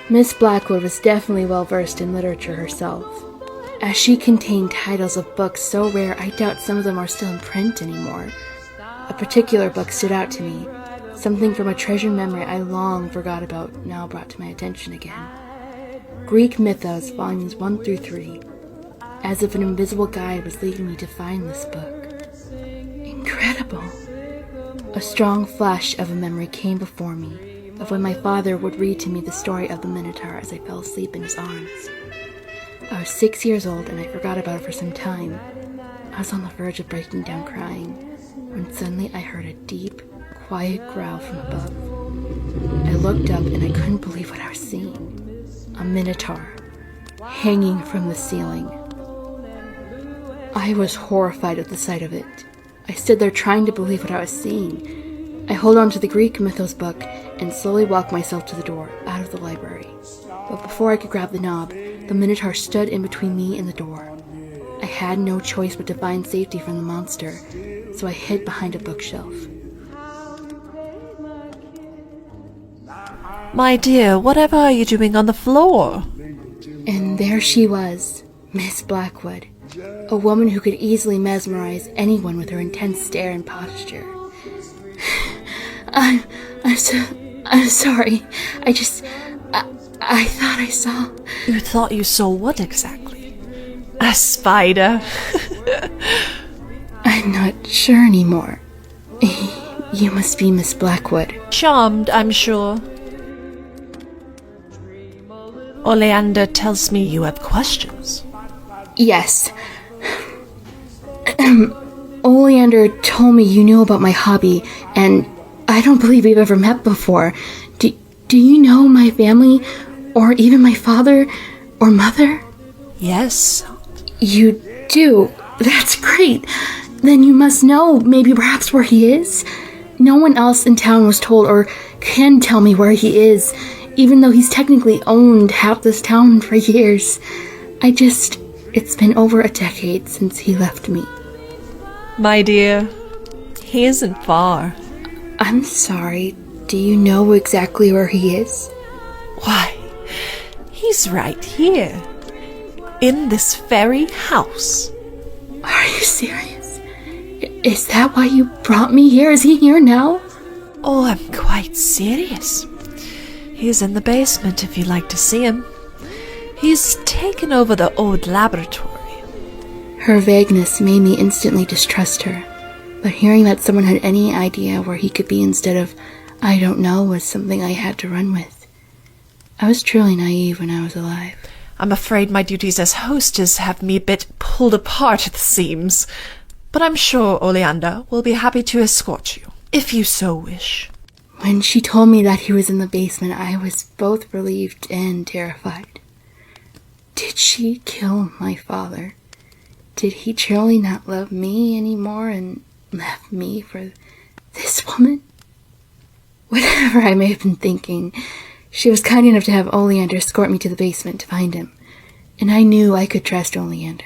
Miss Blackwood was definitely well-versed in literature herself. As she contained titles of books so rare I doubt some of them are still in print anymore. A particular book stood out to me, something from a treasured memory I long forgot about, now brought to my attention again. Greek Mythos, volumes 1 through 3. As if an invisible guide was leading me to find this book. Incredible! A strong flash of a memory came before me, of when my father would read to me the story of the Minotaur as I fell asleep in his arms. I was 6 years old and I forgot about it for some time. I was on the verge of breaking down crying, when suddenly I heard a deep, quiet growl from above. I looked up and I couldn't believe what I was seeing. A Minotaur, hanging from the ceiling. I was horrified at the sight of it. I stood there trying to believe what I was seeing. I hold on to the Greek Mythos book and slowly walked myself to the door, out of the library. But before I could grab the knob, the Minotaur stood in between me and the door. I had no choice but to find safety from the monster, so I hid behind a bookshelf. My dear, whatever are you doing on the floor? And there she was, Miss Blackwood, a woman who could easily mesmerize anyone with her intense stare and posture. I'm sorry. I thought I saw... You thought you saw what exactly? A spider? I'm not sure anymore. You must be Miss Blackwood. Charmed, I'm sure. Oleander tells me you have questions. Yes. Oleander told me you knew about my hobby, and I don't believe we've ever met before. Do you know my family, or even my father or mother? Yes. You do? That's great. Then you must know, maybe perhaps where he is? No one else in town was told or can tell me where he is, even though he's technically owned half this town for years. It's been over a decade since he left me. My dear, he isn't far. I'm sorry. Do you know exactly where he is? Why, he's right here. In this very house. Are you serious? Is that why you brought me here? Is he here now? Oh, I'm quite serious. He's in the basement if you'd like to see him. He's taken over the old laboratory. Her vagueness made me instantly distrust her, but hearing that someone had any idea where he could be instead of, I don't know, was something I had to run with. I was truly naive when I was alive. I'm afraid my duties as hostess have me a bit pulled apart at the seams, but I'm sure Oleander will be happy to escort you, if you so wish. When she told me that he was in the basement, I was both relieved and terrified. Did she kill my father? Did he truly not love me anymore and left me for this woman? Whatever I may have been thinking, she was kind enough to have Oleander escort me to the basement to find him, and I knew I could trust Oleander.